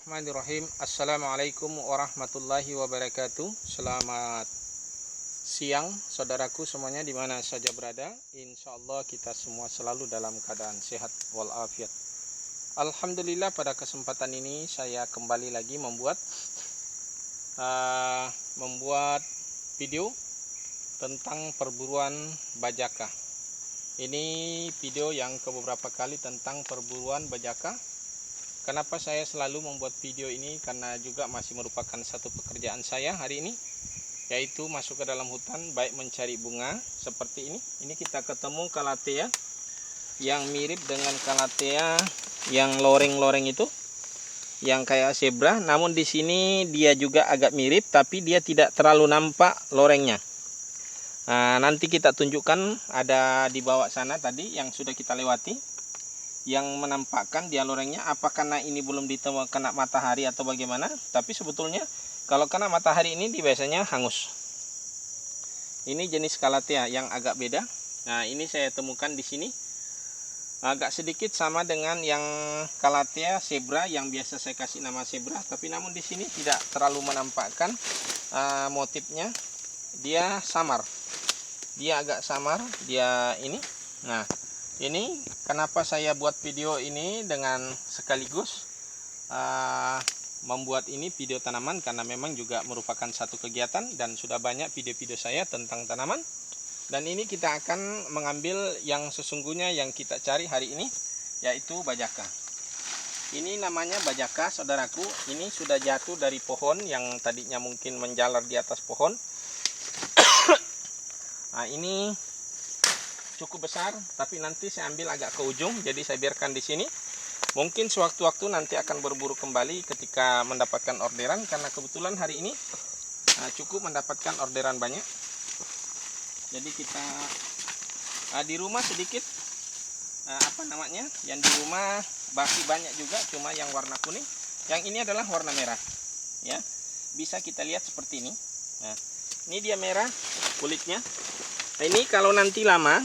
Bismillahirrahmanirrahim. Assalamualaikum warahmatullahi wabarakatuh. Selamat siang saudaraku semuanya di mana saja berada. Insya Allah kita semua selalu dalam keadaan sehat walafiat. Alhamdulillah pada kesempatan ini saya kembali lagi membuat video tentang perburuan bajaka. Ini video yang beberapa kali tentang perburuan bajaka. Kenapa saya selalu membuat video ini? Karena juga masih merupakan satu pekerjaan saya hari ini, yaitu masuk ke dalam hutan, baik mencari bunga seperti ini. Ini kita ketemu calathea yang mirip dengan calathea yang loreng-loreng itu, yang kayak zebra. Namun di sini dia juga agak mirip, tapi dia tidak terlalu nampak lorengnya. Nah, nanti kita tunjukkan ada di bawah sana tadi yang sudah kita lewati, yang menampakkan dia lorengnya. Apa karena ini belum ditemukan kena matahari atau bagaimana? Tapi sebetulnya kalau kena matahari ini biasanya hangus. Ini jenis calathea yang agak beda. Nah, ini saya temukan di sini. Agak sedikit sama dengan yang calathea zebra yang biasa saya kasih nama zebra, tapi namun di sini tidak terlalu menampakkan motifnya. Dia samar. Dia agak samar, dia ini. Nah, ini kenapa saya buat video ini dengan sekaligus membuat ini video tanaman, karena memang juga merupakan satu kegiatan dan sudah banyak video-video saya tentang tanaman. Dan ini kita akan mengambil yang sesungguhnya yang kita cari hari ini, yaitu bajaka. Ini namanya bajaka saudaraku. Ini sudah jatuh dari pohon yang tadinya mungkin menjalar di atas pohon. Nah, ini cukup besar, tapi nanti saya ambil agak ke ujung, jadi saya biarkan di sini. Mungkin sewaktu-waktu nanti akan berburu kembali ketika mendapatkan orderan, karena kebetulan hari ini cukup mendapatkan orderan banyak. Jadi kita di rumah sedikit yang di rumah masih banyak juga, cuma yang warna kuning. Yang ini adalah warna merah, ya. Bisa kita lihat seperti ini. Nah, ini dia merah kulitnya. Nah, ini kalau nanti lama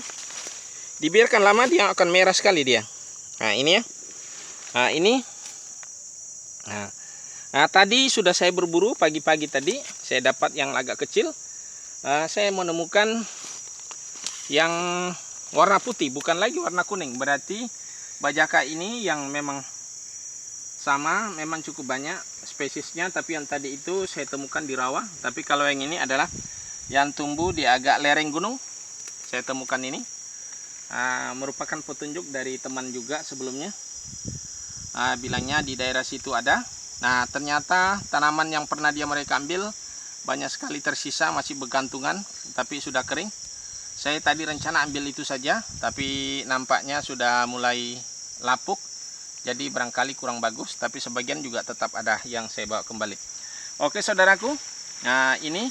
dibiarkan lama dia akan merah sekali dia. Nah, ini ya. Nah, ini. Nah, tadi sudah saya berburu pagi-pagi tadi, saya dapat yang agak kecil. Saya menemukan yang warna putih, bukan lagi warna kuning. Berarti bajaka ini yang memang sama, memang cukup banyak spesiesnya, tapi yang tadi itu saya temukan di rawa. Tapi kalau yang ini adalah yang tumbuh di agak lereng gunung. Saya temukan ini. Merupakan petunjuk dari teman juga sebelumnya, bilangnya di daerah situ ada. Nah, ternyata tanaman yang pernah mereka ambil banyak sekali tersisa, masih bergantungan, tapi sudah kering. Saya tadi rencana ambil itu saja, tapi nampaknya sudah mulai lapuk, jadi barangkali kurang bagus, tapi sebagian juga tetap ada yang saya bawa kembali. Oke saudaraku, nah ini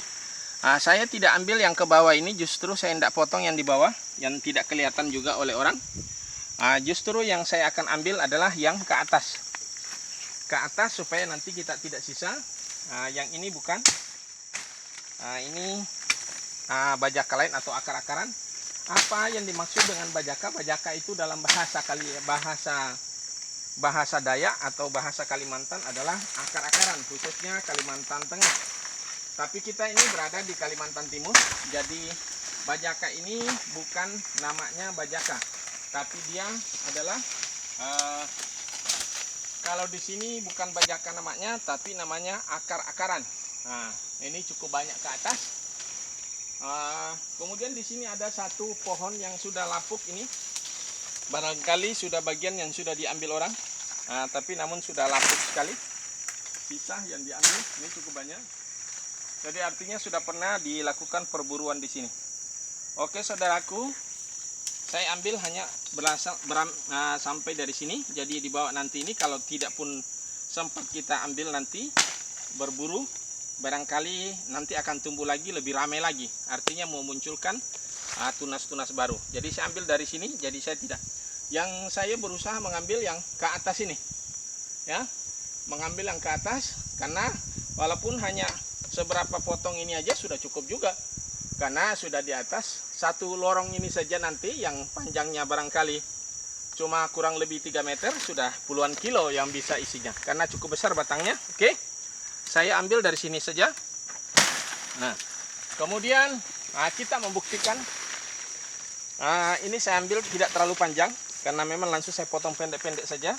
saya tidak ambil yang ke bawah ini, justru saya tidak potong yang di bawah, yang tidak kelihatan juga oleh orang. Justru yang saya akan ambil adalah yang ke atas. Ke atas supaya nanti kita tidak sisa. Yang ini bukan. Ini bajaka lain atau akar-akaran. Apa yang dimaksud dengan bajaka? Bajaka itu dalam bahasa Dayak atau bahasa Kalimantan adalah akar-akaran, khususnya Kalimantan Tengah. Tapi kita ini berada di Kalimantan Timur, jadi bajaka ini bukan namanya bajaka, tapi dia adalah kalau di sini bukan bajaka namanya, tapi namanya akar-akaran. Nah, ini cukup banyak ke atas. Kemudian di sini ada satu pohon yang sudah lapuk ini, barangkali sudah bagian yang sudah diambil orang, tapi namun sudah lapuk sekali. Sisa yang diambil ini cukup banyak. Jadi artinya sudah pernah dilakukan perburuan di sini. Oke saudaraku, saya ambil hanya sampai dari sini. Jadi dibawa nanti ini, kalau tidak pun sempat kita ambil nanti berburu, barangkali nanti akan tumbuh lagi, lebih ramai lagi. Artinya memunculkan tunas-tunas baru. Jadi saya ambil dari sini, jadi saya tidak. Yang saya berusaha mengambil yang ke atas ini, ya, mengambil yang ke atas, karena walaupun hanya seberapa potong ini aja sudah cukup juga, karena sudah di atas satu lorong ini saja nanti yang panjangnya barangkali cuma kurang lebih 3 meter, sudah puluhan kilo yang bisa isinya. Karena cukup besar batangnya. Oke, saya ambil dari sini saja. Nah, kemudian kita membuktikan. Ini saya ambil tidak terlalu panjang, karena memang langsung saya potong pendek-pendek saja.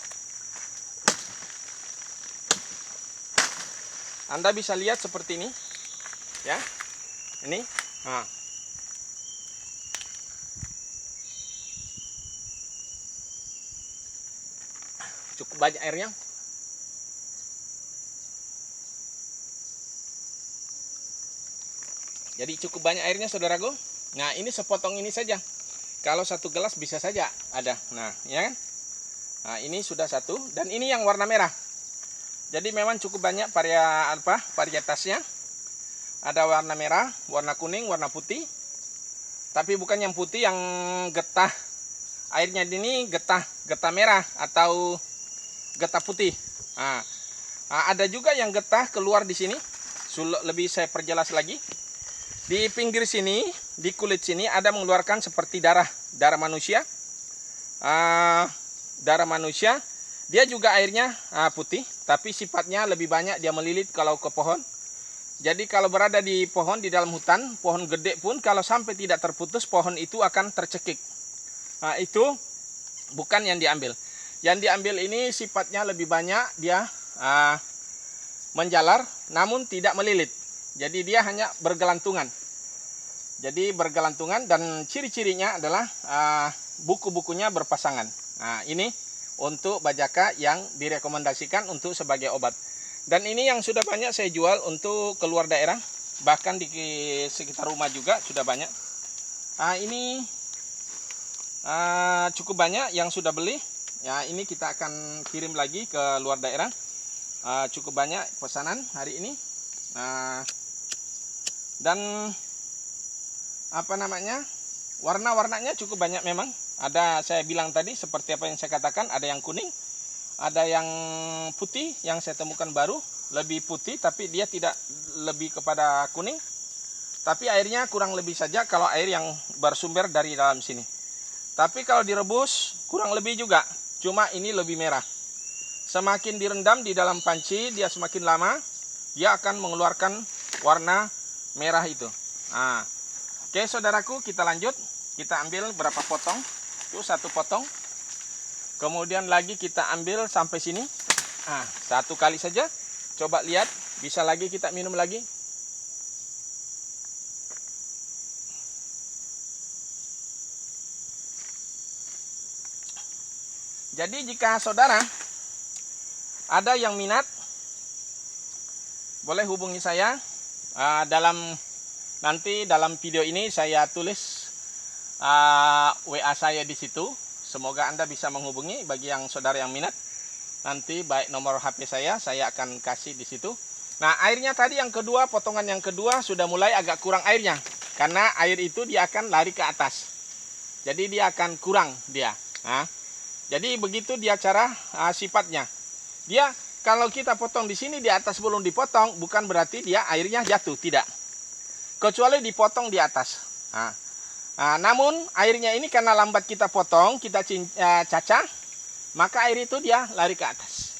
Anda bisa lihat seperti ini, ya. Ini, cukup banyak airnya. Jadi cukup banyak airnya, saudaraku. Nah, ini sepotong ini saja. Kalau satu gelas bisa saja ada. Nah, ya kan? Nah, ini sudah satu. Dan ini yang warna merah. Jadi memang cukup banyak varietasnya. Ada warna merah, warna kuning, warna putih. Tapi bukan yang putih yang getah. Airnya ini getah merah atau getah putih. Ada juga yang getah keluar di sini. Lebih saya perjelas lagi. Di pinggir sini, di kulit sini ada mengeluarkan seperti darah manusia. Darah manusia. Dia juga airnya putih, tapi sifatnya lebih banyak dia melilit kalau ke pohon. Jadi kalau berada di pohon, di dalam hutan, pohon gede pun kalau sampai tidak terputus, pohon itu akan tercekik. Itu bukan yang diambil. Yang diambil ini sifatnya lebih banyak dia menjalar, namun tidak melilit. Jadi dia hanya bergelantungan. Jadi bergelantungan, dan ciri-cirinya adalah buku-bukunya berpasangan. Nah, ini untuk bajaka yang direkomendasikan untuk sebagai obat. Dan ini yang sudah banyak saya jual untuk keluar daerah, bahkan di sekitar rumah juga sudah banyak. Ini cukup banyak yang sudah beli. Ya, ini kita akan kirim lagi ke luar daerah. Cukup banyak pesanan hari ini. Dan warna-warnanya cukup banyak memang. Ada, saya bilang tadi seperti apa yang saya katakan, ada yang kuning, ada yang putih yang saya temukan baru, lebih putih tapi dia tidak lebih kepada kuning. Tapi airnya kurang lebih saja kalau air yang bersumber dari dalam sini. Tapi kalau direbus kurang lebih juga, cuma ini lebih merah. Semakin direndam di dalam panci, dia semakin lama dia akan mengeluarkan warna merah itu. Oke, saudaraku, kita lanjut. Kita ambil berapa potong? Itu satu potong. Kemudian lagi kita ambil sampai sini. Satu kali saja. Coba lihat, bisa lagi kita minum lagi. Jadi jika saudara ada yang minat, boleh hubungi saya. Nanti dalam video ini saya tulis WA saya di situ. Semoga Anda bisa menghubungi. Bagi yang saudara yang minat, nanti baik nomor HP saya akan kasih di situ. Nah, airnya tadi yang kedua, potongan yang kedua sudah mulai agak kurang airnya, karena air itu dia akan lari ke atas. Jadi dia akan kurang dia. Jadi begitu dia cara sifatnya. Dia kalau kita potong di sini di atas belum dipotong, bukan berarti dia airnya jatuh, tidak. Kecuali dipotong di atas. Namun airnya ini karena lambat kita potong, kita cacah, maka air itu dia lari ke atas.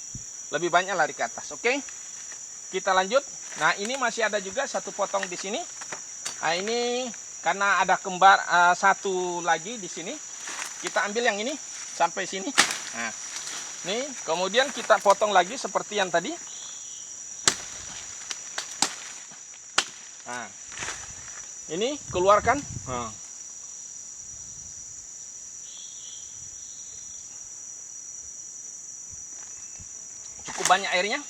Lebih banyak lari ke atas. Oke, kita lanjut. Nah, ini masih ada juga satu potong di sini. Ini karena ada kembar satu lagi di sini. Kita ambil yang ini sampai sini. Nih, kemudian kita potong lagi seperti yang tadi. Ini keluarkan. Cukup banyak airnya.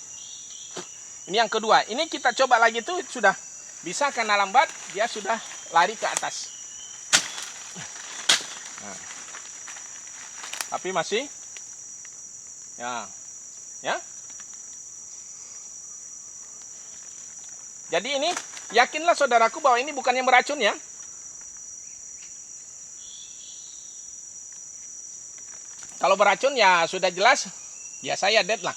Ini yang kedua. Ini kita coba lagi tuh sudah bisa, karena lambat dia sudah lari ke atas. Tapi masih ya. Jadi ini yakinlah saudaraku bahwa ini bukan yang beracun ya. Kalau beracun ya sudah jelas, ya saya dead lah.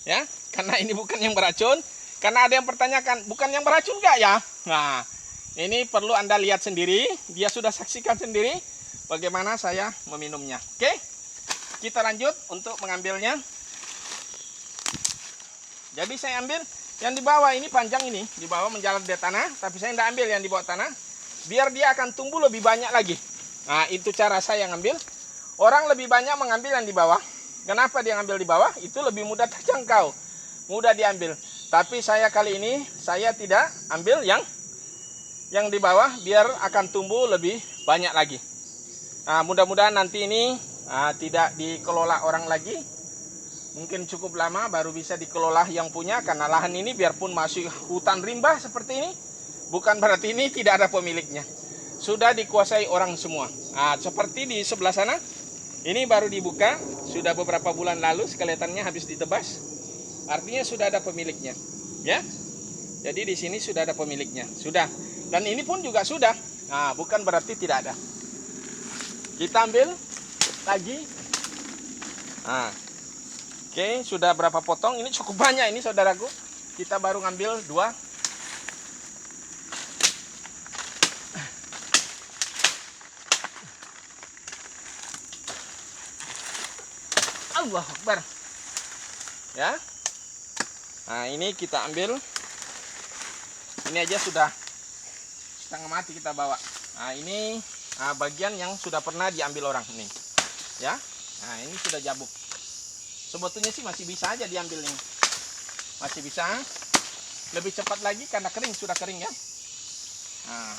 Ya, karena ini bukan yang beracun. Karena ada yang pertanyakan, bukan yang beracun nggak ya? Nah, ini perlu Anda lihat sendiri. Dia sudah saksikan sendiri bagaimana saya meminumnya. Oke, kita lanjut untuk mengambilnya. Jadi saya ambil yang di bawah ini panjang ini, di bawah menjalar di tanah, tapi saya tidak ambil yang di bawah tanah, biar dia akan tumbuh lebih banyak lagi. Nah, itu cara saya ngambil. Orang lebih banyak mengambil yang di bawah. Kenapa dia ngambil di bawah? Itu lebih mudah terjangkau, mudah diambil. Tapi saya kali ini, saya tidak ambil yang di bawah, biar akan tumbuh lebih banyak lagi. Nah, mudah-mudahan nanti ini tidak dikelola orang lagi. Mungkin cukup lama baru bisa dikelola yang punya, karena lahan ini biarpun masih hutan rimba seperti ini, bukan berarti ini tidak ada pemiliknya. Sudah dikuasai orang semua. Nah, seperti di sebelah sana, ini baru dibuka, sudah beberapa bulan lalu, kelihatannya habis ditebas. Artinya sudah ada pemiliknya, ya. Jadi di sini sudah ada pemiliknya, sudah. Dan ini pun juga sudah. Nah, bukan berarti tidak ada. Kita ambil lagi. Nah. Oke, sudah berapa potong? Ini cukup banyak ini saudaraku. Kita baru ngambil 2. Allahu Akbar. Ya. Nah, ini kita ambil. Ini aja sudah setengah mati kita bawa. Nah, ini bagian yang sudah pernah diambil orang nih. Ya. Nah, ini sudah jabuk. Sebetulnya sih masih bisa aja diambil ini. Masih bisa. Lebih cepat lagi karena kering, sudah kering ya. Nah.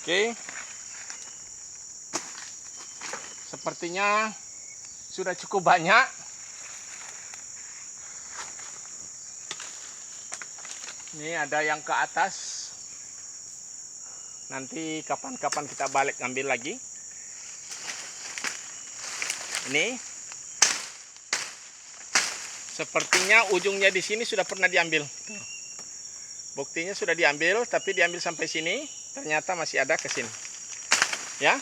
Oke. Sepertinya sudah cukup banyak. Ini ada yang ke atas. Nanti kapan-kapan kita balik ngambil lagi. Ini. Sepertinya ujungnya di sini sudah pernah diambil. Buktinya sudah diambil, tapi diambil sampai sini, ternyata masih ada ke sini. Ya.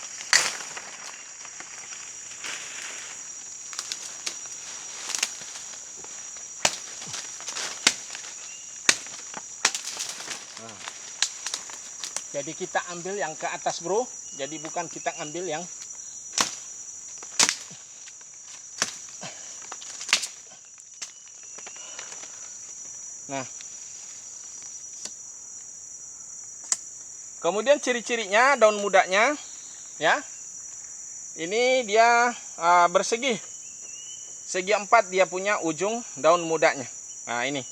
Jadi kita ambil yang ke atas bro. Jadi bukan kita ambil yang nah. Kemudian ciri-cirinya daun mudanya ya. Ini dia bersegi. Segi 4 dia punya ujung daun mudanya. Nah, ini.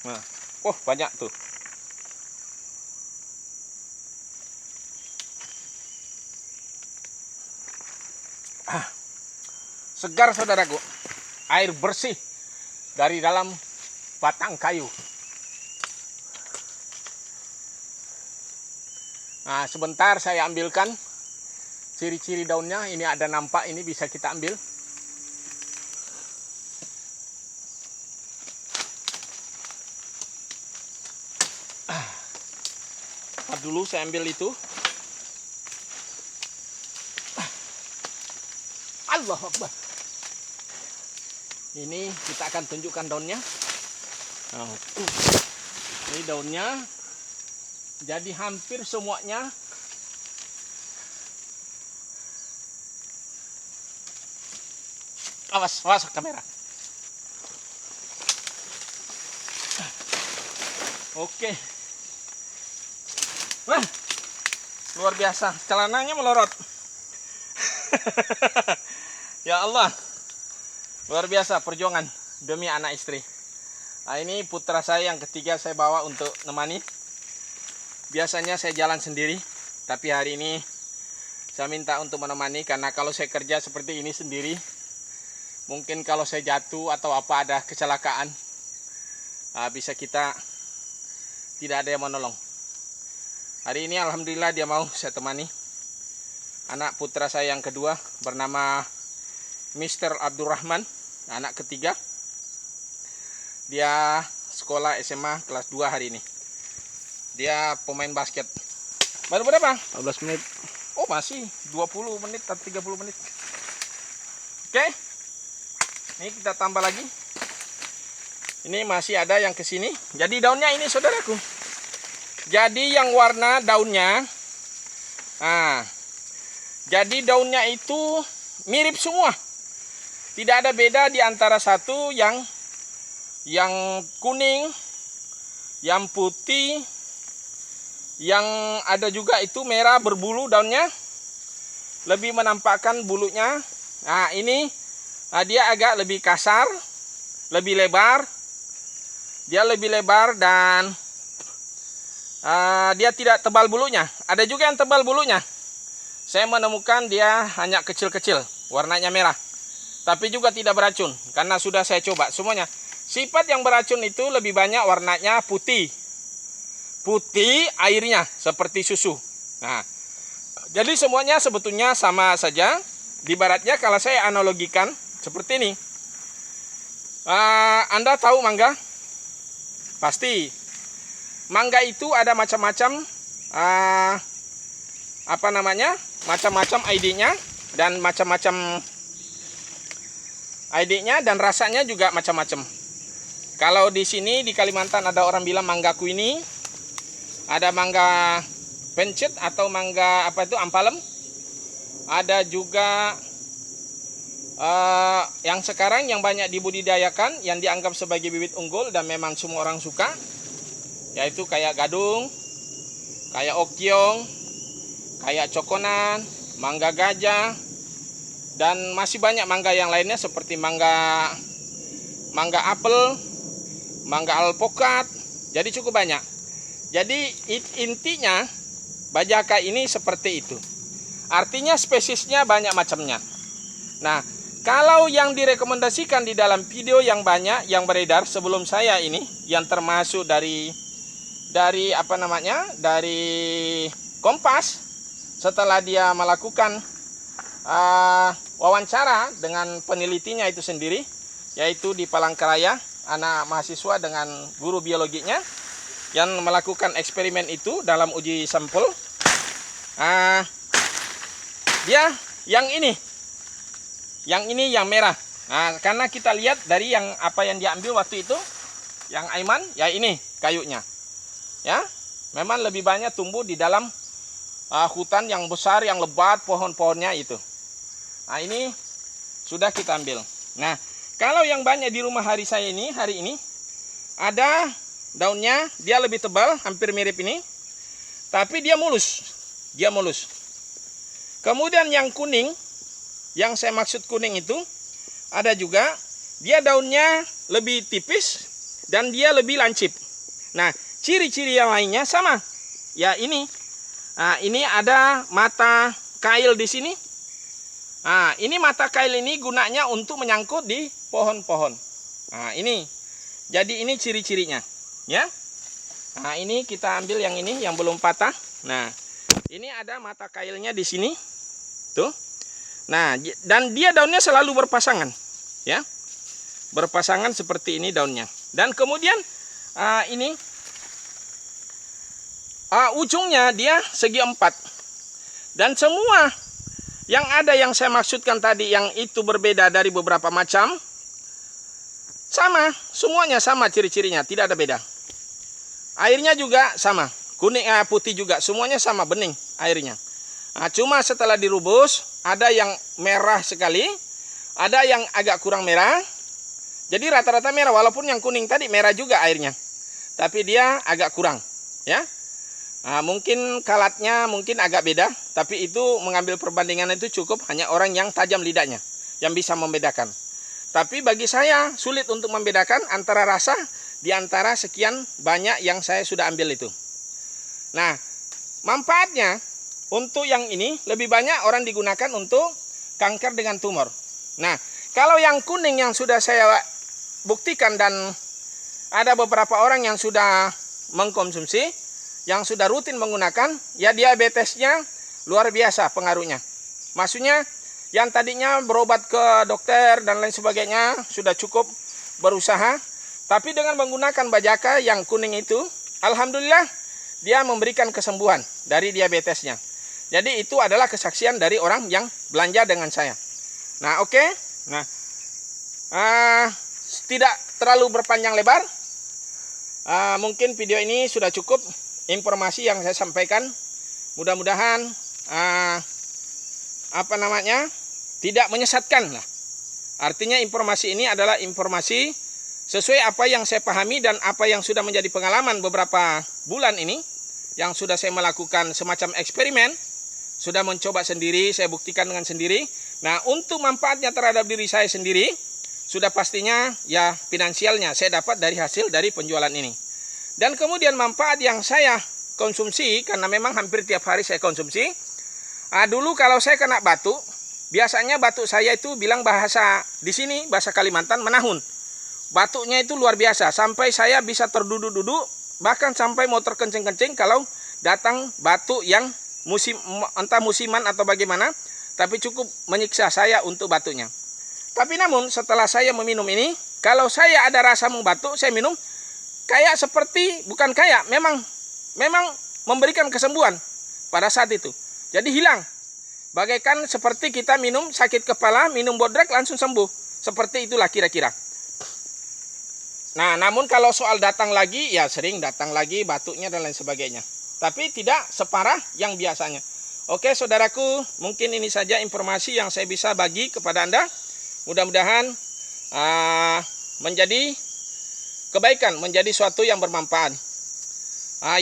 Nah, banyak tuh. Segar saudaraku. Air bersih dari dalam batang kayu. Nah, sebentar saya ambilkan ciri-ciri daunnya. Ini ada nampak, ini bisa kita ambil. Dulu saya ambil itu. Allahu Akbar. Ini kita akan tunjukkan daunnya. Ini daunnya. Jadi hampir semuanya awas kamera. Oke. Wah, luar biasa, celananya melorot. Ya Allah, luar biasa perjuangan demi anak istri. Nah, ini putra saya yang ketiga saya bawa untuk nemani. Biasanya saya jalan sendiri, tapi hari ini saya minta untuk menemani, karena kalau saya kerja seperti ini sendiri, mungkin kalau saya jatuh atau apa ada kecelakaan, bisa kita tidak ada yang menolong. Hari ini alhamdulillah dia mau saya temani. Anak putra saya yang kedua bernama Mr. Abdurrahman, anak ketiga. Dia sekolah SMA kelas 2 hari ini. Dia pemain basket. Baru berapa? 15 menit. Oh, masih 20 menit atau 30 menit. Oke. Ini kita tambah lagi. Ini masih ada yang ke sini. Jadi daunnya ini saudaraku. Jadi yang warna daunnya. Nah, jadi daunnya itu mirip semua. Tidak ada beda di antara satu yang kuning, yang putih, yang ada juga itu merah berbulu daunnya. Lebih menampakkan bulunya. Nah, ini dia agak lebih kasar, lebih lebar. Dia lebih lebar dan dia tidak tebal bulunya. Ada juga yang tebal bulunya. Saya menemukan dia hanya kecil-kecil, warnanya merah. Tapi juga tidak beracun, karena sudah saya coba semuanya. Sifat yang beracun itu lebih banyak warnanya putih. Putih airnya, seperti susu. Nah, jadi semuanya sebetulnya sama saja. Di baratnya kalau saya analogikan, seperti ini. Anda tahu mangga? Pasti. Mangga itu ada macam-macam macam-macam ID-nya dan macam-macam ID-nya dan rasanya juga macam-macam. Kalau di sini di Kalimantan ada orang bilang mangga kuini, ada mangga pencet atau mangga ampalem. Ada juga yang sekarang yang banyak dibudidayakan, yang dianggap sebagai bibit unggul dan memang semua orang suka, yaitu kayak gadung, kayak okyong, kayak cokonan, mangga gajah, dan masih banyak mangga yang lainnya seperti mangga apel, mangga alpokat. Jadi cukup banyak. Jadi intinya bajaka ini seperti itu. Artinya spesiesnya banyak macamnya. Nah, kalau yang direkomendasikan di dalam video yang banyak yang beredar sebelum saya ini, yang termasuk dari Kompas, setelah dia melakukan wawancara dengan penelitinya itu sendiri, yaitu di Palangkaraya, anak mahasiswa dengan guru biologinya yang melakukan eksperimen itu dalam uji sampel. Dia yang merah. Nah, karena kita lihat dari yang diambil waktu itu, yang Aiman, ya ini kayunya. Ya, memang lebih banyak tumbuh di dalam hutan yang besar, yang lebat, pohon-pohonnya itu. Nah, ini sudah kita ambil. Nah, kalau yang banyak di rumah hari ini ada daunnya, dia lebih tebal, hampir mirip ini, tapi dia mulus. Kemudian yang kuning, yang saya maksud kuning itu, ada juga, dia daunnya lebih tipis dan dia lebih lancip. Nah, ciri-ciri yang lainnya sama. Ya ini. Nah, ini ada mata kail di sini. Nah, ini mata kail ini gunanya untuk menyangkut di pohon-pohon. Nah, ini. Jadi ini ciri-cirinya, ya. Nah, ini kita ambil yang ini yang belum patah. Nah, ini ada mata kailnya di sini. Tuh. Nah, dan dia daunnya selalu berpasangan, ya. Berpasangan seperti ini daunnya. Dan kemudian ini ujungnya dia segi 4. Dan semua yang ada yang saya maksudkan tadi yang itu berbeda dari beberapa macam, sama, semuanya sama ciri-cirinya, tidak ada beda. Airnya juga sama, kuning, putih juga, semuanya sama, bening airnya. Nah, cuma setelah dirubus, ada yang merah sekali, ada yang agak kurang merah. Jadi rata-rata merah, walaupun yang kuning tadi merah juga airnya. Tapi dia agak kurang, ya. Nah, mungkin kalatnya mungkin agak beda, tapi itu mengambil perbandingan itu cukup hanya orang yang tajam lidahnya, yang bisa membedakan. Tapi bagi saya sulit untuk membedakan antara rasa di antara sekian banyak yang saya sudah ambil itu. Nah, manfaatnya untuk yang ini lebih banyak orang digunakan untuk kanker dengan tumor. Nah, kalau yang kuning yang sudah saya buktikan dan ada beberapa orang yang sudah mengkonsumsi, yang sudah rutin menggunakan, ya diabetesnya luar biasa pengaruhnya. Maksudnya yang tadinya berobat ke dokter dan lain sebagainya sudah cukup berusaha, tapi dengan menggunakan bajaka yang kuning itu, alhamdulillah dia memberikan kesembuhan dari diabetesnya. Jadi itu adalah kesaksian dari orang yang belanja dengan saya. Nah, oke. Nah, tidak terlalu berpanjang lebar. Mungkin video ini sudah cukup informasi yang saya sampaikan. Mudah-mudahan tidak menyesatkan lah. Artinya informasi ini adalah informasi sesuai apa yang saya pahami dan apa yang sudah menjadi pengalaman beberapa bulan ini, yang sudah saya melakukan semacam eksperimen, sudah mencoba sendiri, saya buktikan dengan sendiri. Nah, untuk manfaatnya terhadap diri saya sendiri, sudah pastinya ya finansialnya saya dapat dari hasil dari penjualan ini. Dan kemudian manfaat yang saya konsumsi, karena memang hampir tiap hari saya konsumsi. Dulu kalau saya kena batuk, biasanya batuk saya itu bilang bahasa di sini, bahasa Kalimantan, menahun. Batuknya itu luar biasa, sampai saya bisa terduduk-duduk, bahkan sampai mau terkencing-kencing kalau datang batuk yang entah musiman atau bagaimana, tapi cukup menyiksa saya untuk batuknya. Tapi namun setelah saya meminum ini, kalau saya ada rasa mau batuk, saya minum, kayak seperti, bukan kayak, memang memberikan kesembuhan pada saat itu. Jadi hilang. Bagaikan seperti kita minum sakit kepala, minum bodrek langsung sembuh. Seperti itulah kira-kira. Nah, namun kalau soal datang lagi, ya sering datang lagi batuknya dan lain sebagainya. Tapi tidak separah yang biasanya. Oke, saudaraku, mungkin ini saja informasi yang saya bisa bagi kepada Anda. Mudah-mudahan menjadi kebaikan, menjadi suatu yang bermanfaat.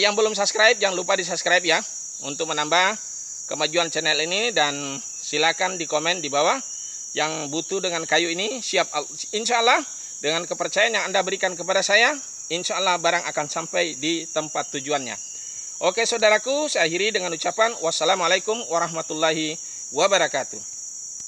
Yang belum subscribe, jangan lupa di subscribe ya, untuk menambah kemajuan channel ini. Dan silakan di komen di bawah yang butuh dengan kayu ini, siap. Insya Allah dengan kepercayaan yang Anda berikan kepada saya, insya Allah barang akan sampai di tempat tujuannya. Oke saudaraku, saya akhiri dengan ucapan wassalamualaikum warahmatullahi wabarakatuh.